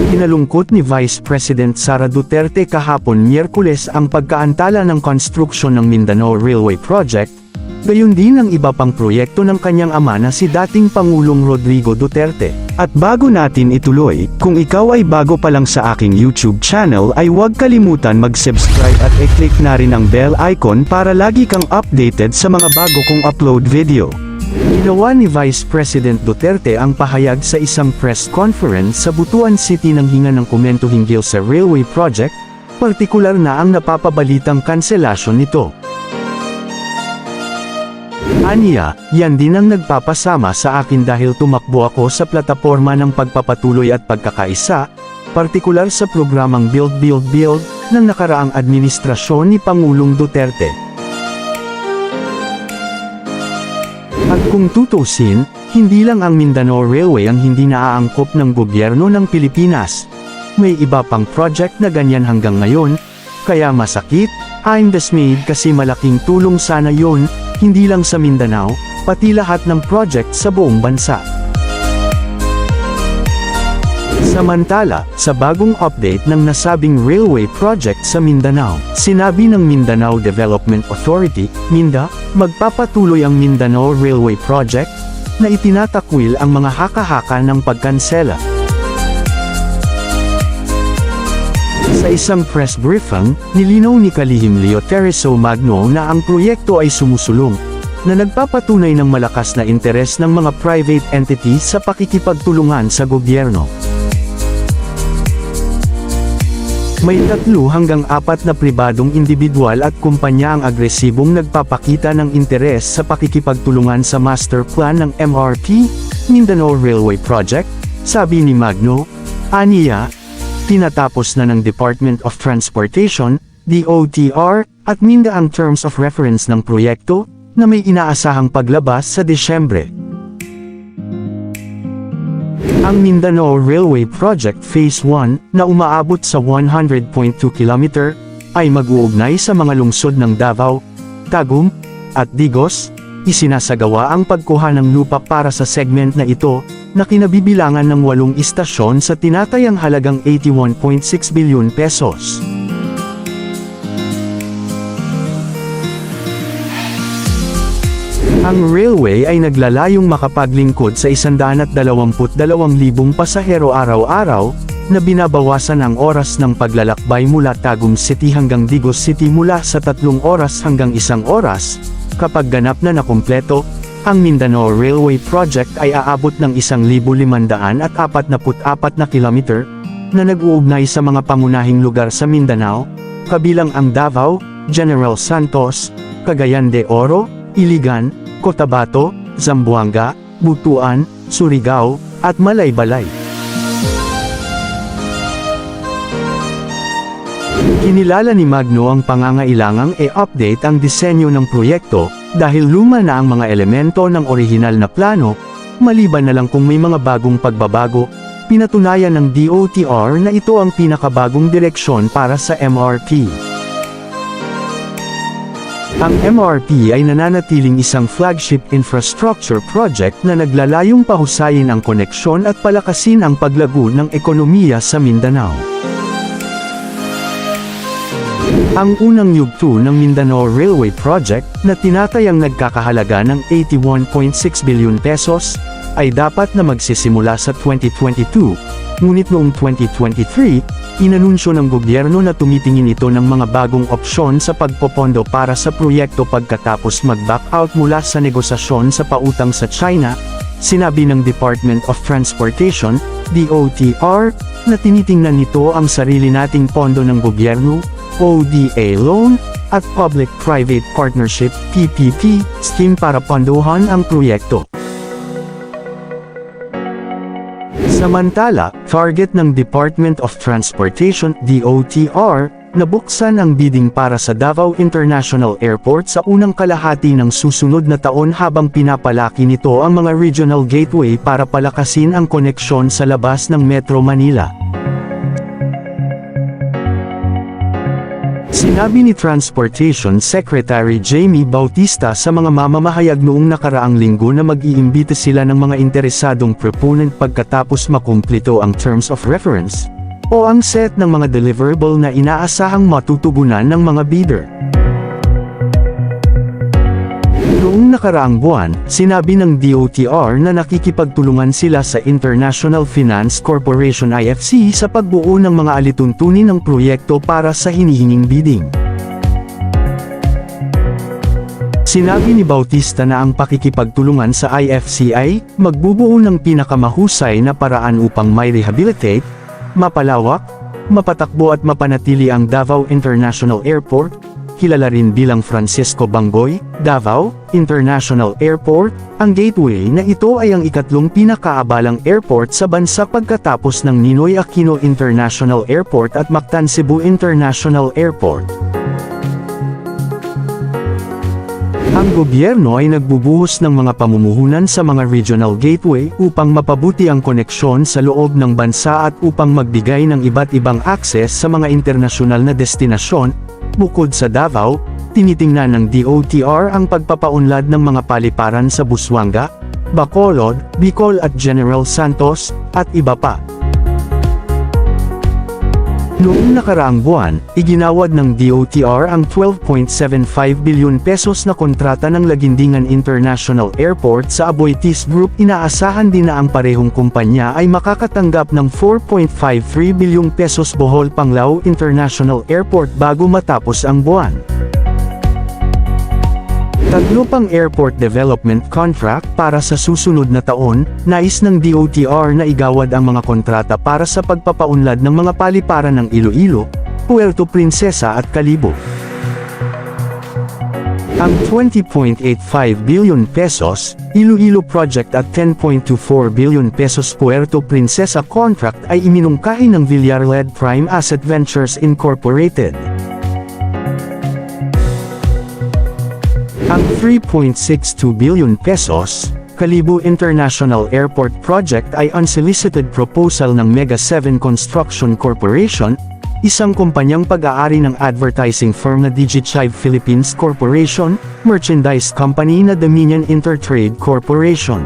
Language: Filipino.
Pinalungkot ni Vice President Sara Duterte kahapon Miyerkules ang pagkaantala ng konstruksyon ng Mindanao Railway Project, gayon din ang iba pang proyekto ng kanyang ama na si dating Pangulong Rodrigo Duterte. At bago natin ituloy, kung ikaw ay bago pa lang sa aking YouTube channel ay huwag kalimutan mag-subscribe at i-click na rin ang bell icon para lagi kang updated sa mga bago kong upload video. Ginawa ni Vice President Duterte ang pahayag sa isang press conference sa Butuan City nang hinga ng komento hinggil sa railway project, partikular na ang napapabalitang kanselasyon nito. Aniya, yan din ang nagpapasama sa akin dahil tumakbo ako sa plataporma ng pagpapatuloy at pagkakaisa, partikular sa programang Build Build Build ng nakaraang administrasyon ni Pangulong Duterte. At kung tutusin, hindi lang ang Mindanao Railway ang hindi naaangkop ng gobyerno ng Pilipinas. May iba pang project na ganyan hanggang ngayon, kaya masakit, I'm dismayed kasi malaking tulong sana yon, hindi lang sa Mindanao, pati lahat ng project sa buong bansa. Samantala, sa bagong update ng nasabing railway project sa Mindanao, sinabi ng Mindanao Development Authority, MINDA, magpapatuloy ang Mindanao Railway Project, na itinatakwil ang mga haka-haka ng pagkansela. Sa isang press briefing, nilinaw ni Kalihim Leo Tereso Magno na ang proyekto ay sumusulong, na nagpapatunay ng malakas na interes ng mga private entities sa pakikipagtulungan sa gobyerno. May 3 hanggang 4 na pribadong individual at kumpanya ang agresibong nagpapakita ng interes sa pakikipagtulungan sa master plan ng MRP, Mindanao Railway Project, sabi ni Magno. Aniya, tinatapos na ng Department of Transportation, DOTR, at MINDA ang terms of reference ng proyekto, na may inaasahang paglabas sa Desyembre. Ang Mindanao Railway Project Phase 1, na umaabot sa 100.2 km, ay mag-uugnay sa mga lungsod ng Davao, Tagum, at Digos. Isinasagawa ang pagkuha ng lupa para sa segment na ito, na kinabibilangan ng 8 istasyon sa tinatayang halagang 81.6 bilyon pesos. Ang railway ay naglalayong makapaglingkod sa 122,000 pasahero araw-araw, na binabawasan ang oras ng paglalakbay mula Tagum City hanggang Digos City mula sa 3 oras hanggang 1 oras. Kapag ganap na nakumpleto, ang Mindanao Railway Project ay aabot ng 1,544 na kilometer, na nag-uugnay sa mga pangunahing lugar sa Mindanao, kabilang ang Davao, General Santos, Cagayan de Oro, Iligan, Cotabato, Zamboanga, Butuan, Surigao, at Malaybalay. Kinilala ni Magno ang pangangailangang i-update ang disenyo ng proyekto, dahil luma na ang mga elemento ng orihinal na plano, maliban na lang kung may mga bagong pagbabago. Pinatunayan ng DOTR na ito ang pinakabagong direksyon para sa MRP. Ang MRP ay nananatiling isang flagship infrastructure project na naglalayong pahusayin ang koneksyon at palakasin ang paglago ng ekonomiya sa Mindanao. Ang unang yugto ng Mindanao Railway Project, na tinatayang nagkakahalaga ng 81.6 bilyon pesos, ay dapat na magsisimula sa 2022, ngunit noong 2023, inanunsyo ng gobyerno na tumitingin ito ng mga bagong opsyon sa pagpopondo para sa proyekto pagkatapos mag-back out mula sa negosasyon sa pautang sa China. Sinabi ng Department of Transportation, DOTR, na tinitingnan nito ang sarili nating pondo ng gobyerno, ODA loan, at Public-Private Partnership, PPP, scheme para pondohan ang proyekto. Samantala, target ng Department of Transportation, DOTR, na buksan ang bidding para sa Davao International Airport sa unang kalahati ng susunod na taon habang pinapalaki nito ang mga regional gateway para palakasin ang koneksyon sa labas ng Metro Manila. Sinabi ni Transportation Secretary Jamie Bautista sa mga mamamahayag noong nakaraang linggo na mag-iimbita sila ng mga interesadong proponent pagkatapos makumplito ang Terms of Reference, o ang set ng mga deliverable na inaasahang matutugunan ng mga bidder. Noong nakaraang buwan, sinabi ng DOTR na nakikipagtulungan sila sa International Finance Corporation IFC sa pagbuo ng mga alituntunin ng proyekto para sa hinihinging bidding. Sinabi ni Bautista na ang pakikipagtulungan sa IFC ay magbubuo ng pinakamahusay na paraan upang mai-rehabilitate, mapalawak, mapatakbo at mapanatili ang Davao International Airport, kilala rin bilang Francisco Bangoy, Davao International Airport. Ang gateway na ito ay ang ikatlong pinakaabalang airport sa bansa pagkatapos ng Ninoy Aquino International Airport at Mactan Cebu International Airport. Ang gobyerno ay nagbubuhos ng mga pamumuhunan sa mga regional gateway upang mapabuti ang koneksyon sa loob ng bansa at upang magbigay ng iba't ibang akses sa mga internasyonal na destinasyon. Bukod sa Davao, tinitingnan ng DOTR ang pagpapaunlad ng mga paliparan sa Busuanga, Bacolod, Bicol at General Santos, at iba pa. Noong nakaraang buwan, iginawad ng DOTR ang 12.75 billion pesos na kontrata ng Lagindingan International Airport sa Aboitiz Group. Inaasahan din na ang parehong kumpanya ay makakatanggap ng 4.53 billion pesos Bohol Panglao International Airport bago matapos ang buwan. Tatlo pang airport development contract para sa susunod na taon. Nais ng DOTR na igawad ang mga kontrata para sa pagpapaunlad ng mga paliparan ng Iloilo, Puerto Princesa at Kalibo. Ang 20.85 billion pesos, Iloilo Project at 10.24 billion pesos Puerto Princesa contract ay iminungkahi ng Villar-led Prime Asset Ventures Incorporated. Ang 3.62 billion pesos, Kalibo International Airport Project ay unsolicited proposal ng Mega 7 Construction Corporation, isang kumpanyang pag-aari ng advertising firm na Digichive Philippines Corporation, merchandise company na Dominion Intertrade Corporation.